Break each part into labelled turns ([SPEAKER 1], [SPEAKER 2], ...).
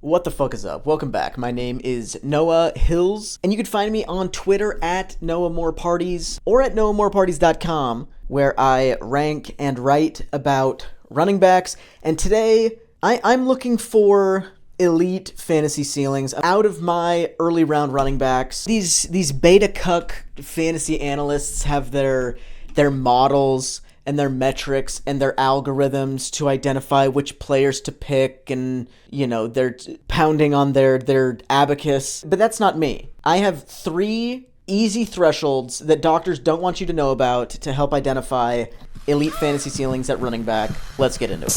[SPEAKER 1] What the fuck is up? Welcome back. My name is Noah Hills, and you can find me on Twitter at NoahMoreParties or at NoahMoreParties.com, where I rank and write about running backs. And today, I'm looking for elite fantasy ceilings out of my early round running backs. These beta cuck fantasy analysts have their models and their metrics and their algorithms to identify which players to pick, and they're pounding on their abacus. But that's not me. I have 3 easy thresholds that doctors don't want you to know about to help identify elite fantasy ceilings at running back. Let's get into it.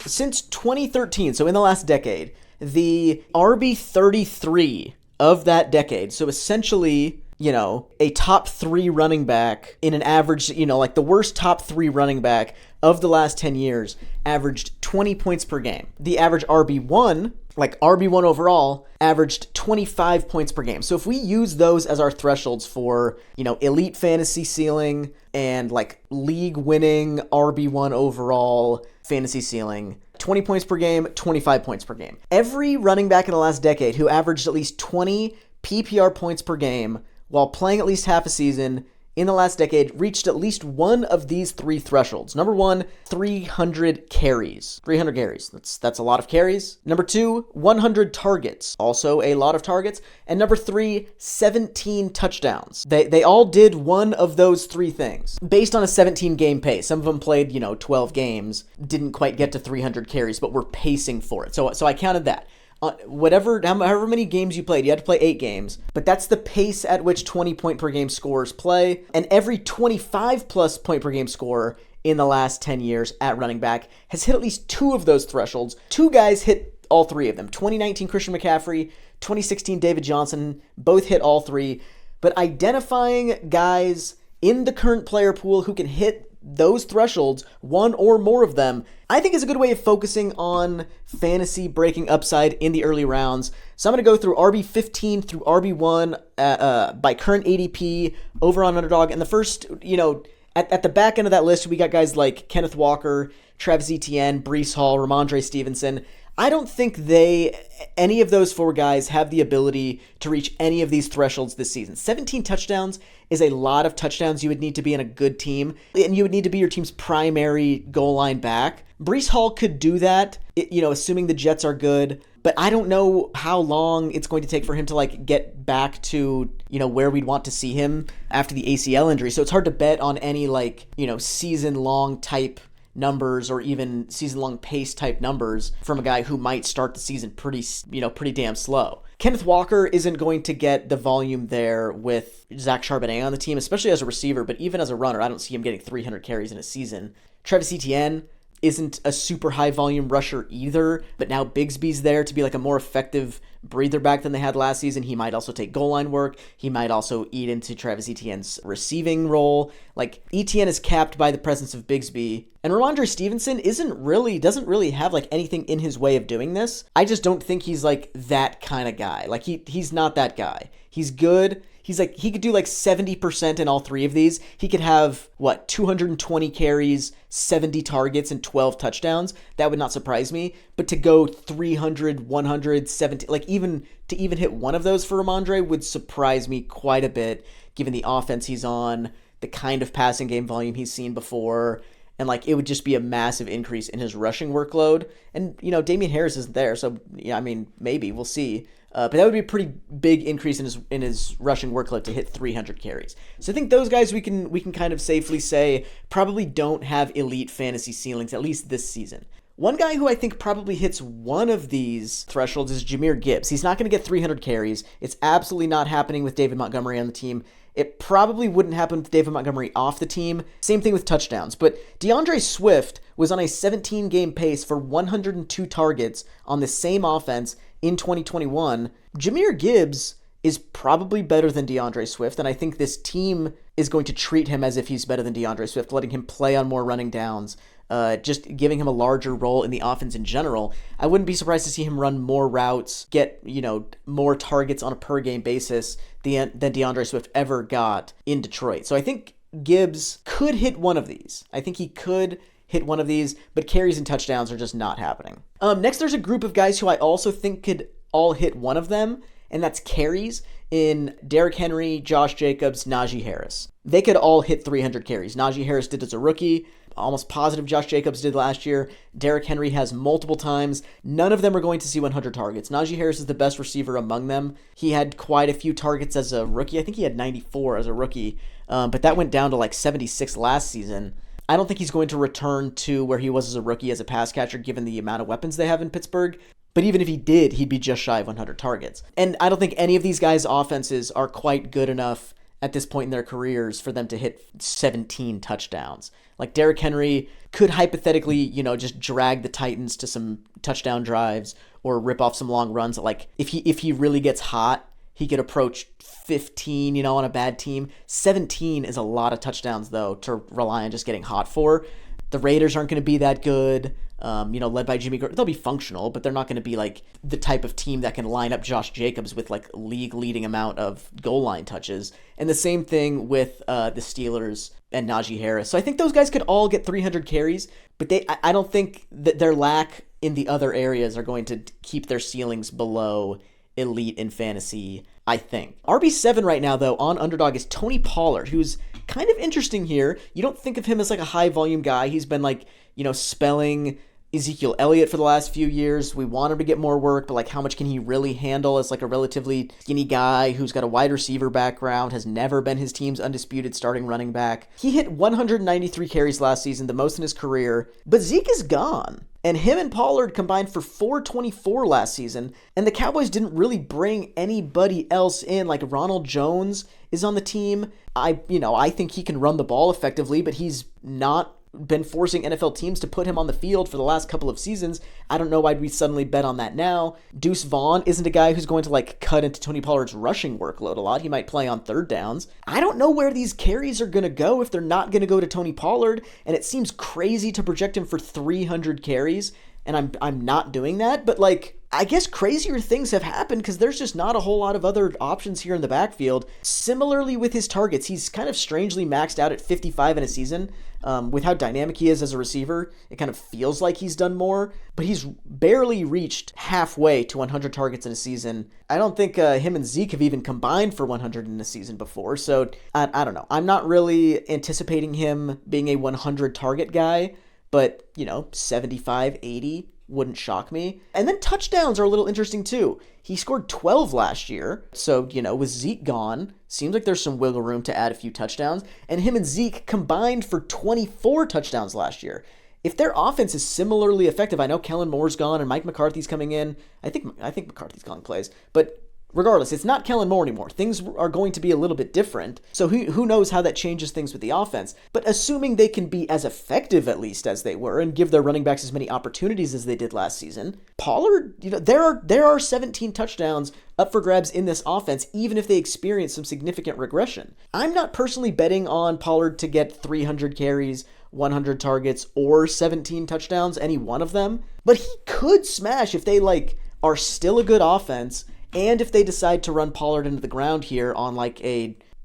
[SPEAKER 1] Since 2013, so in the last decade, the RB33 of that decade, so essentially, a top 3 running back in an average, like the worst top 3 running back of the last 10 years, averaged 20 points per game. The average RB1, like RB1 overall, averaged 25 points per game. So if we use those as our thresholds for, elite fantasy ceiling and like league winning RB1 overall fantasy ceiling, 20 points per game, 25 points per game. Every running back in the last decade who averaged at least 20 PPR points per game while playing at least half a season in the last decade reached at least one of these 3 thresholds. Number 1, 300 carries. 300 carries. That's a lot of carries. Number 2, 100 targets. Also a lot of targets. And number 3, 17 touchdowns. They all did one of those 3 things based on a 17 game pace. Some of them played, 12 games, didn't quite get to 300 carries, but were pacing for it. So I counted that. However many games you played, you had to play 8 games, but that's the pace at which 20 point per game scorers play. And every 25 plus point per game scorer in the last 10 years at running back has hit at least 2 of those thresholds. 2 guys hit all 3 of them. 2019 Christian McCaffrey, 2016 David Johnson, both hit all 3. But identifying guys in the current player pool who can hit those thresholds, 1 or more of them, I think is a good way of focusing on fantasy breaking upside in the early rounds. So I'm going to go through RB15 through RB1 by current ADP over on Underdog. And the first, at the back end of that list, we got guys like Kenneth Walker, Travis Etienne, Breece Hall, Ramondre Stevenson. I don't think any of those 4 guys have the ability to reach any of these thresholds this season. 17 touchdowns is a lot of touchdowns. You would need to be in a good team, and you would need to be your team's primary goal line back. Breece Hall could do that, assuming the Jets are good, but I don't know how long it's going to take for him to get back to, where we'd want to see him after the ACL injury. So it's hard to bet on any season-long type numbers or even season-long pace type numbers from a guy who might start the season pretty damn slow. Kenneth Walker isn't going to get the volume there with Zach Charbonnet on the team, especially as a receiver, but even as a runner, I don't see him getting 300 carries in a season. Travis Etienne isn't a super high volume rusher either, but now Bigsby's there to be a more effective breather back than they had last season. He might also take goal line work. He might also eat into Travis Etienne's receiving role. Etienne is capped by the presence of Bigsby, and Ramondre Stevenson doesn't really have anything in his way of doing this. I just don't think he's that kind of guy. He's not that guy. He's good. He could do 70% in all 3 of these. He could have 220 carries, 70 targets, and 12 touchdowns. That would not surprise me. But to go 300, 170, even hit one of those for Ramondre would surprise me quite a bit, given the offense he's on, the kind of passing game volume he's seen before, and it would just be a massive increase in his rushing workload. And Damian Harris isn't there, so maybe we'll see. But that would be a pretty big increase in his rushing workload to hit 300 carries. So I think those guys we can kind of safely say probably don't have elite fantasy ceilings, at least this season. One guy who I think probably hits one of these thresholds is Jahmyr Gibbs. He's not going to get 300 carries. It's absolutely not happening with David Montgomery on the team. It probably wouldn't happen with David Montgomery off the team. Same thing with touchdowns. But DeAndre Swift was on a 17-game pace for 102 targets on the same offense in 2021. Jahmyr Gibbs is probably better than DeAndre Swift, and I think this team is going to treat him as if he's better than DeAndre Swift, letting him play on more running downs, just giving him a larger role in the offense in general. I wouldn't be surprised to see him run more routes, get, more targets on a per game basis than DeAndre Swift ever got in Detroit. So I think Gibbs could hit one of these. I think he could hit one of these, but carries and touchdowns are just not happening. Next, there's a group of guys who I also think could all hit one of them, and that's carries in Derrick Henry, Josh Jacobs, Najee Harris. They could all hit 300 carries. Najee Harris did as a rookie. Almost positive Josh Jacobs did last year. Derrick Henry has multiple times. None of them are going to see 100 targets. Najee Harris is the best receiver among them. He had quite a few targets as a rookie. I think he had 94 as a rookie, but that went down to like 76 last season. I don't think he's going to return to where he was as a rookie as a pass catcher, given the amount of weapons they have in Pittsburgh. But even if he did, he'd be just shy of 100 targets. And I don't think any of these guys' offenses are quite good enough at this point in their careers for them to hit 17 touchdowns. Like Derrick Henry could hypothetically, just drag the Titans to some touchdown drives or rip off some long runs. Like if he really gets hot, he could approach 15, on a bad team. 17 is a lot of touchdowns, though, to rely on just getting hot for. The Raiders aren't going to be that good, led by Jimmy Garoppolo. They'll be functional, but they're not going to be like the type of team that can line up Josh Jacobs with like league-leading amount of goal line touches. And the same thing with the Steelers and Najee Harris. So I think those guys could all get 300 carries, but I don't think that their lack in the other areas are going to keep their ceilings below elite in fantasy, I think. RB7 right now, though, on Underdog is Tony Pollard, who's kind of interesting here. You don't think of him as like a high volume guy. He's been like, spelling Ezekiel Elliott for the last few years. We want him to get more work, but like how much can he really handle as like a relatively skinny guy who's got a wide receiver background, has never been his team's undisputed starting running back. He hit 193 carries last season, the most in his career, but Zeke is gone. And him and Pollard combined for 424 last season, and the Cowboys didn't really bring anybody else in. Like Ronald Jones is on the team. I think he can run the ball effectively, but he's not been forcing NFL teams to put him on the field for the last couple of seasons. I don't know why we suddenly bet on that now. Deuce Vaughn isn't a guy who's going to like cut into Tony Pollard's rushing workload a lot. He might play on third downs. I don't know where these carries are going to go if they're not going to go to Tony Pollard, and it seems crazy to project him for 300 carries, and I'm not doing that, but like I guess crazier things have happened because there's just not a whole lot of other options here in the backfield. Similarly with his targets, he's kind of strangely maxed out at 55 in a season. With how dynamic he is as a receiver, it kind of feels like he's done more, but he's barely reached halfway to 100 targets in a season. I don't think him and Zeke have even combined for 100 in a season before, so I don't know. I'm not really anticipating him being a 100 target guy, but 75, 80 wouldn't shock me. And then touchdowns are a little interesting too. He scored 12 last year, so with Zeke gone, seems like there's some wiggle room to add a few touchdowns. And him and Zeke combined for 24 touchdowns last year. If their offense is similarly effective, I know Kellen Moore's gone and Mike McCarthy's coming in. I think McCarthy's calling plays, but regardless, it's not Kellen Moore anymore. Things are going to be a little bit different. So who knows how that changes things with the offense. But assuming they can be as effective at least as they were and give their running backs as many opportunities as they did last season, Pollard, there are 17 touchdowns up for grabs in this offense, even if they experience some significant regression. I'm not personally betting on Pollard to get 300 carries, 100 targets, or 17 touchdowns, any one of them. But he could smash if they are still a good offense. And if they decide to run Pollard into the ground here on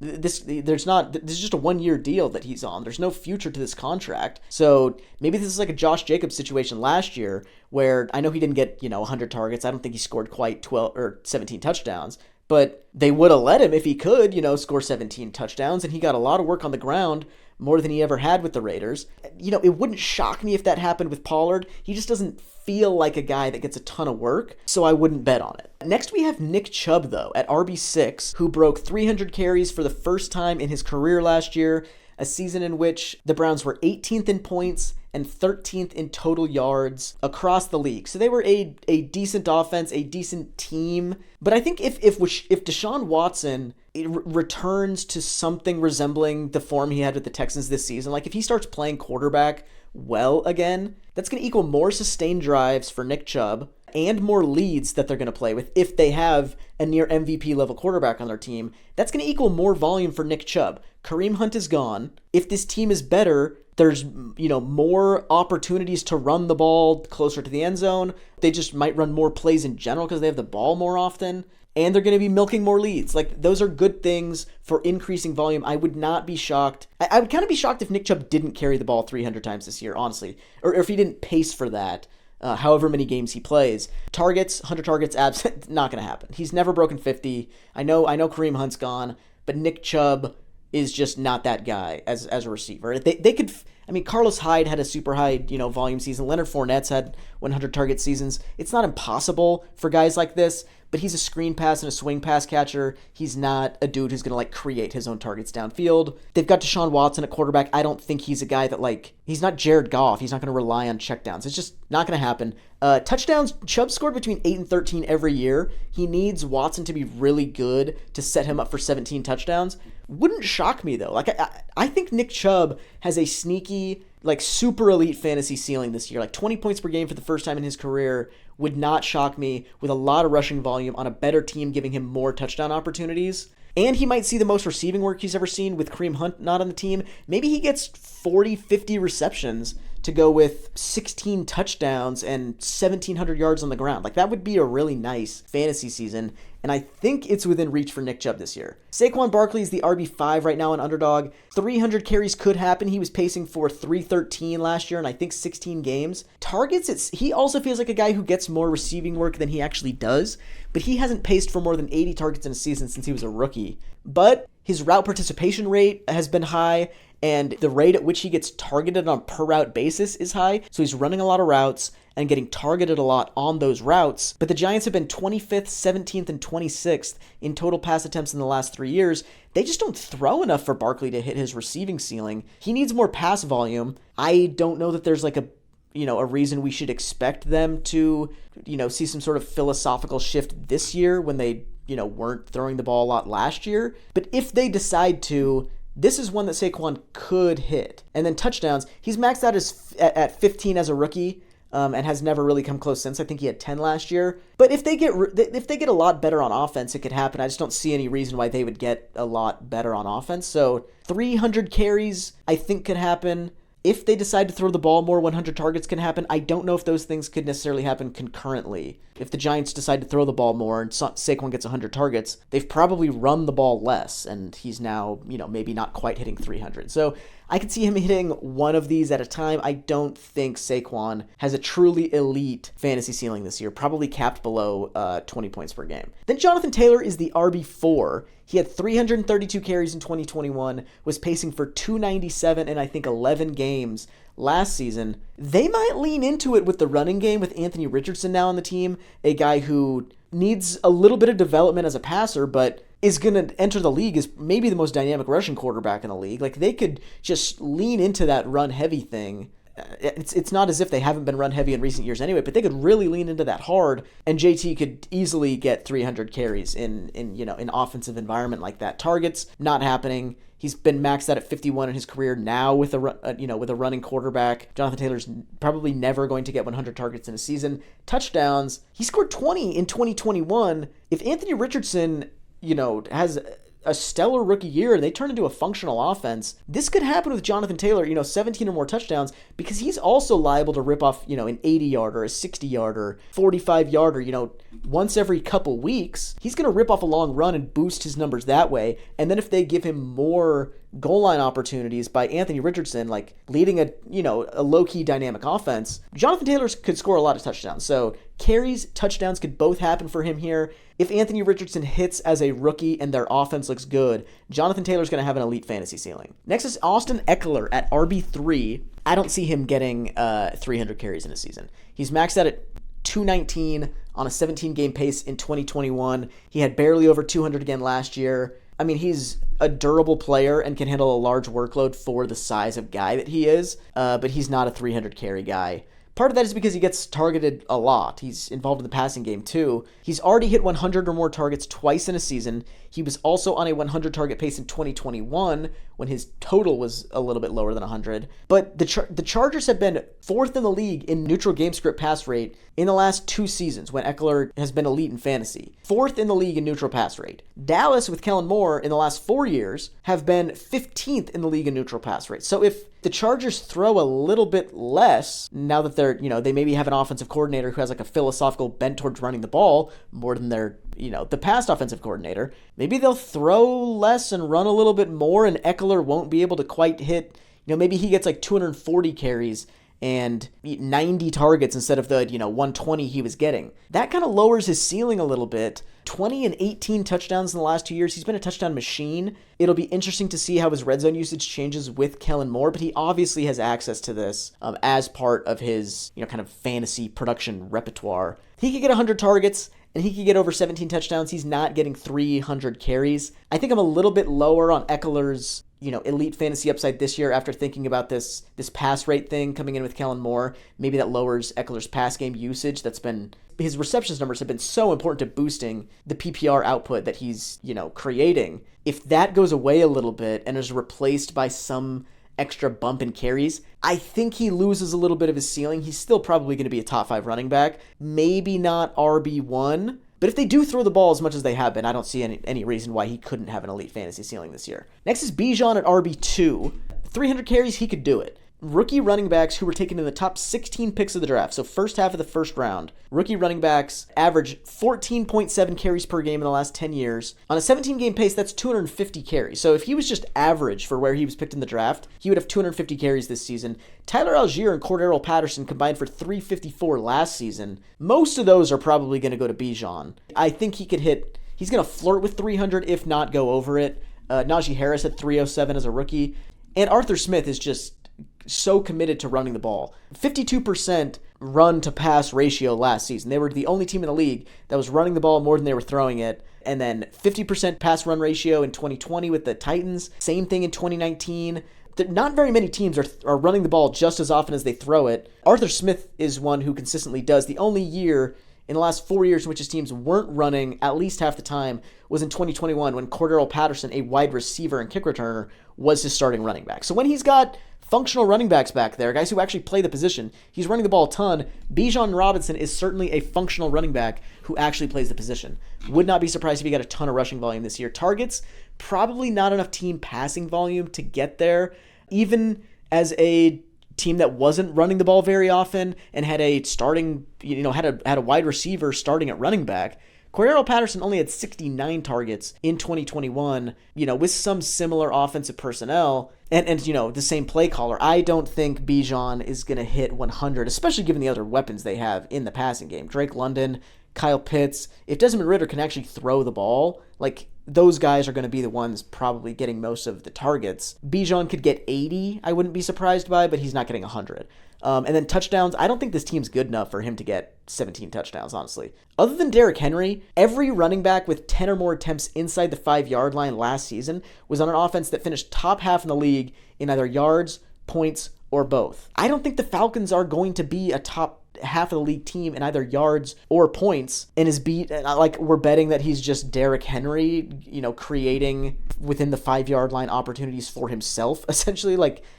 [SPEAKER 1] this is just a 1-year deal that he's on. There's no future to this contract. So maybe this is like a Josh Jacobs situation last year where I know he didn't get, 100 targets. I don't think he scored quite 12 or 17 touchdowns, but they would have let him if he could, score 17 touchdowns, and he got a lot of work on the ground, more than he ever had with the Raiders. It wouldn't shock me if that happened with Pollard. He just doesn't feel like a guy that gets a ton of work, so I wouldn't bet on it. Next, we have Nick Chubb, though, at RB6, who broke 300 carries for the first time in his career last year, a season in which the Browns were 18th in points and 13th in total yards across the league. So they were a decent offense, a decent team. But I think if Deshaun Watson returns to something resembling the form he had with the Texans this season, like if he starts playing quarterback well again, that's going to equal more sustained drives for Nick Chubb and more leads that they're going to play with if they have a near MVP level quarterback on their team. That's going to equal more volume for Nick Chubb. Kareem Hunt is gone. If this team is better, there's more opportunities to run the ball closer to the end zone. They just might run more plays in general because they have the ball more often. and they're going to be milking more leads. Like, those are good things for increasing volume. I would not be shocked. I would kind of be shocked if Nick Chubb didn't carry the ball 300 times this year, honestly, or if he didn't pace for that. However many games he plays. Targets, 100 targets, not going to happen. He's never broken 50. I know Kareem Hunt's gone, but Nick Chubb is just not that guy as a receiver. They could, I mean, Carlos Hyde had a super high, volume season. Leonard Fournette's had 100 target seasons. It's not impossible for guys like this, but he's a screen pass and a swing pass catcher. He's not a dude who's going to create his own targets downfield. They've got Deshaun Watson at quarterback. I don't think he's a guy that he's not Jared Goff. He's not going to rely on checkdowns. It's just not going to happen. Touchdowns, Chubb scored between 8 and 13 every year. He needs Watson to be really good to set him up for 17 touchdowns. Wouldn't shock me though. I think Nick Chubb has a sneaky, super elite fantasy ceiling this year. 20 points per game for the first time in his career would not shock me, with a lot of rushing volume on a better team giving him more touchdown opportunities. And he might see the most receiving work he's ever seen with Kareem Hunt not on the team. Maybe he gets 40, 50 receptions to go with 16 touchdowns and 1,700 yards on the ground. That would be a really nice fantasy season, and I think it's within reach for Nick Chubb this year. Saquon Barkley is the RB5 right now in Underdog. 300 carries could happen. He was pacing for 313 last year in, I think, 16 games. Targets, he also feels like a guy who gets more receiving work than he actually does, but he hasn't paced for more than 80 targets in a season since he was a rookie. But his route participation rate has been high, and the rate at which he gets targeted on a per route basis is high, so he's running a lot of routes and getting targeted a lot on those routes. But the Giants have been 25th, 17th, and 26th in total pass attempts in the last 3 years. They just don't throw enough for Barkley to hit his receiving ceiling. He needs more pass volume. I don't know that there's a reason we should expect them to, see some sort of philosophical shift this year when they, weren't throwing the ball a lot last year. But if they decide to, this is one that Saquon could hit. And then touchdowns, he's maxed out at 15 as a rookie, and has never really come close since. I think he had 10 last year. But if they get a lot better on offense, it could happen. I just don't see any reason why they would get a lot better on offense. So 300 carries, I think, could happen. If they decide to throw the ball more, 100 targets can happen. I don't know if those things could necessarily happen concurrently. If the Giants decide to throw the ball more and Saquon gets 100 targets, they've probably run the ball less, and he's now, maybe not quite hitting 300. So I could see him hitting one of these at a time. I don't think Saquon has a truly elite fantasy ceiling this year, probably capped below 20 points per game. Then Jonathan Taylor is the RB4. He had 332 carries in 2021, was pacing for 297 in, I think, 11 games last season. They might lean into it with the running game with Anthony Richardson now on the team, a guy who needs a little bit of development as a passer, but is going to enter the league as maybe the most dynamic rushing quarterback in the league. They could just lean into that run-heavy thing. It's not as if they haven't been run heavy in recent years anyway, but they could really lean into that hard, and JT could easily get 300 carries in an offensive environment like that. Targets, not happening. He's been maxed out at 51 in his career now with a running quarterback. Jonathan Taylor's probably never going to get 100 targets in a season. Touchdowns, he scored 20 in 2021. If Anthony Richardson, has a stellar rookie year and they turn into a functional offense, this could happen with Jonathan Taylor, 17 or more touchdowns, because he's also liable to rip off, an 80-yarder, a 60-yarder, 45-yarder, once every couple weeks. He's going to rip off a long run and boost his numbers that way. And then if they give him more goal line opportunities by Anthony Richardson, leading a low-key dynamic offense, Jonathan Taylor could score a lot of touchdowns. So carries, touchdowns could both happen for him here. If Anthony Richardson hits as a rookie and their offense looks good, Jonathan Taylor's going to have an elite fantasy ceiling. Next is Austin Eckler at RB3. I don't see him getting 300 carries in a season. He's maxed out at 219 on a 17-game pace in 2021. He had barely over 200 again last year. I mean, he's a durable player and can handle a large workload for the size of guy that he is, but he's not a 300 carry guy. Part of that is because he gets targeted a lot. He's involved in the passing game too. He's already hit 100 or more targets twice in a season. He was also on a 100 target pace in 2021 when his total was a little bit lower than 100. But the Chargers have been fourth in the league in neutral game script pass rate in the last 2 seasons when Eckler has been elite in fantasy. Fourth in the league in neutral pass rate. Dallas with Kellen Moore in the last 4 years have been 15th in the league in neutral pass rate. So if the Chargers throw a little bit less now that they're, they maybe have an offensive coordinator who has a philosophical bent towards running the ball more than their, the past offensive coordinator. Maybe they'll throw less and run a little bit more, and Eckler won't be able to quite hit, maybe he gets like 240 carries and 90 targets instead of the, 120 he was getting. That kind of lowers his ceiling a little bit. 20 and 18 touchdowns in the last 2 years. He's been a touchdown machine. It'll be interesting to see how his red zone usage changes with Kellen Moore, but he obviously has access to this as part of his, kind of fantasy production repertoire. He could get 100 targets, and he could get over 17 touchdowns. He's not getting 300 carries. I think I'm a little bit lower on Eckler's elite fantasy upside this year after thinking about this pass rate thing coming in with Kellen Moore. Maybe that lowers Eckler's pass game usage. His receptions numbers have been so important to boosting the PPR output that he's, creating. If that goes away a little bit and is replaced by some extra bump in carries, I think he loses a little bit of his ceiling. He's still probably going to be a top 5 running back. Maybe not RB1. But if they do throw the ball as much as they have been, I don't see any reason why he couldn't have an elite fantasy ceiling this year. Next is Bijan at RB2. 300 carries, he could do it. Rookie running backs who were taken in the top 16 picks of the draft, so first half of the first round, rookie running backs average 14.7 carries per game in the last 10 years. On a 17-game pace, that's 250 carries. So if he was just average for where he was picked in the draft, he would have 250 carries this season. Tyler Algier and Cordarrelle Patterson combined for 354 last season. Most of those are probably going to go to Bijan. I think he's going to flirt with 300, if not go over it. Najee Harris at 307 as a rookie. And Arthur Smith is just so committed to running the ball. 52% run to pass ratio last season. They were the only team in the league that was running the ball more than they were throwing it. And then 50% pass run ratio in 2020 with the Titans. Same thing in 2019. Not very many teams are running the ball just as often as they throw it. Arthur Smith is one who consistently does. The only year in the last 4 years in which his teams weren't running at least half the time was in 2021 when Cordarrelle Patterson, a wide receiver and kick returner, was his starting running back. So when he's got functional running backs back there, guys who actually play the position, he's running the ball a ton. Bijan Robinson is certainly a functional running back who actually plays the position. Would not be surprised if he got a ton of rushing volume this year. Targets, probably not enough team passing volume to get there. Even as a team that wasn't running the ball very often and had a starting, had a wide receiver starting at running back, Cordarrelle Patterson only had 69 targets in 2021, with some similar offensive personnel and the same play caller. I don't think Bijan is going to hit 100, especially given the other weapons they have in the passing game. Drake London, Kyle Pitts. If Desmond Ridder can actually throw the ball, those guys are going to be the ones probably getting most of the targets. Bijan could get 80, I wouldn't be surprised by, but he's not getting 100. And then touchdowns, I don't think this team's good enough for him to get 17 touchdowns, honestly. Other than Derrick Henry, every running back with 10 or more attempts inside the 5-yard line last season was on an offense that finished top half in the league in either yards, points, or both. I don't think the Falcons are going to be a top half of the league team in either yards or points, and we're betting that he's just Derrick Henry, creating within the 5-yard line opportunities for himself, essentially.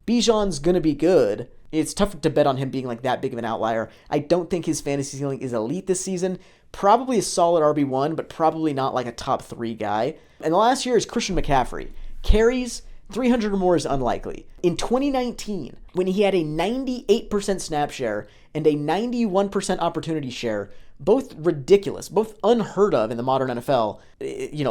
[SPEAKER 1] Bijan's gonna be good. It's tough to bet on him being that big of an outlier. I don't think his fantasy ceiling is elite this season. Probably a solid RB1, but probably not a top 3 guy. And the last year is Christian McCaffrey. Carries, 300 or more is unlikely. In 2019, when he had a 98% snap share and a 91% opportunity share, both ridiculous, both unheard of in the modern NFL,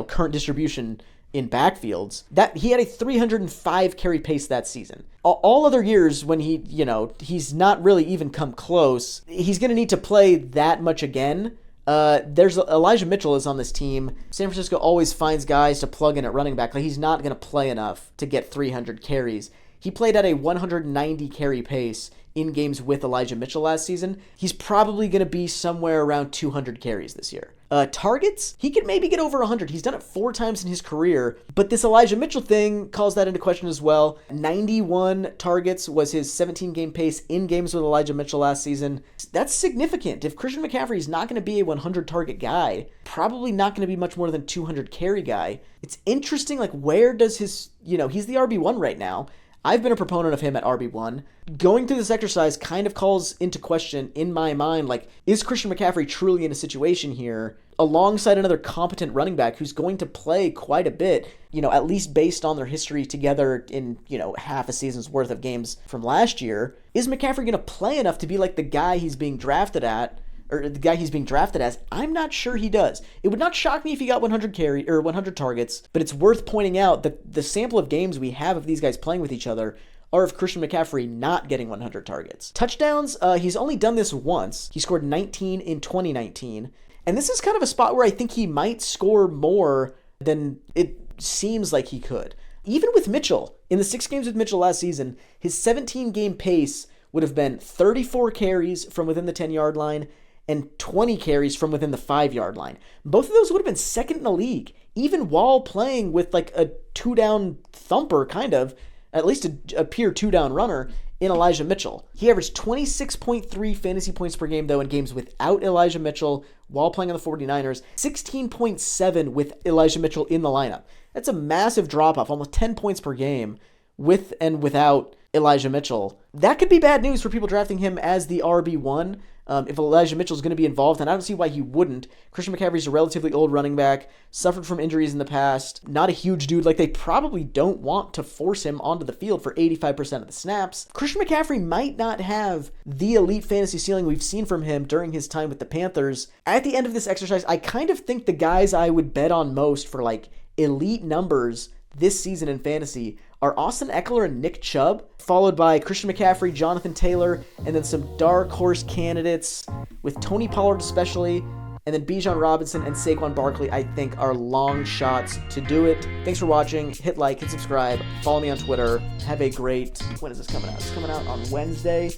[SPEAKER 1] current distribution in backfields, that he had a 305 carry pace that season. All other years when he's not really even come close, he's going to need to play that much again. There's Elijah Mitchell is on this team. San Francisco always finds guys to plug in at running back. He's not going to play enough to get 300 carries. He played at a 190 carry pace in games with Elijah Mitchell last season. He's probably going to be somewhere around 200 carries this year. Targets, he could maybe get over 100. He's done it 4 times in his career, but this Elijah Mitchell thing calls that into question as well. 91 targets was his 17-game pace in games with Elijah Mitchell last season. That's significant. If Christian McCaffrey is not going to be a 100-target guy, probably not going to be much more than 200-carry guy. It's interesting, where does his, he's the RB1 right now. I've been a proponent of him at RB1. Going through this exercise kind of calls into question, in my mind, is Christian McCaffrey truly in a situation here alongside another competent running back who's going to play quite a bit, at least based on their history together in, half a season's worth of games from last year? Is McCaffrey going to play enough to be the guy he's being drafted at or the guy he's being drafted as, I'm not sure he does. It would not shock me if he got 100 targets, but it's worth pointing out that the sample of games we have of these guys playing with each other are of Christian McCaffrey not getting 100 targets. Touchdowns, he's only done this once. He scored 19 in 2019. And this is kind of a spot where I think he might score more than it seems like he could. Even with Mitchell, in the 6 games with Mitchell last season, his 17-game pace would have been 34 carries from within the 10-yard line and 20 carries from within the 5-yard line. Both of those would have been second in the league, even while playing with like a 2-down thumper, kind of, at least a pure 2-down runner in Elijah Mitchell. He averaged 26.3 fantasy points per game, though, in games without Elijah Mitchell while playing on the 49ers, 16.7 with Elijah Mitchell in the lineup. That's a massive drop-off, almost 10 points per game with and without Elijah Mitchell. That could be bad news for people drafting him as the RB1. If Elijah Mitchell is going to be involved, and I don't see why he wouldn't. Christian McCaffrey's a relatively old running back, suffered from injuries in the past, not a huge dude. Like, they probably don't want to force him onto the field for 85% of the snaps. Christian McCaffrey might not have the elite fantasy ceiling we've seen from him during his time with the Panthers. At the end of this exercise, I kind of think the guys I would bet on most for, like, elite numbers this season in fantasy are Austin Eckler and Nick Chubb, followed by Christian McCaffrey, Jonathan Taylor, and then some dark horse candidates with Tony Pollard especially, and then Bijan Robinson and Saquon Barkley, I think, are long shots to do it. Thanks for watching. Hit like, hit subscribe, follow me on Twitter. Have a great... When is this coming out? It's coming out on Wednesday.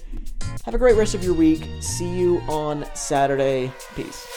[SPEAKER 1] Have a great rest of your week. See you on Saturday. Peace.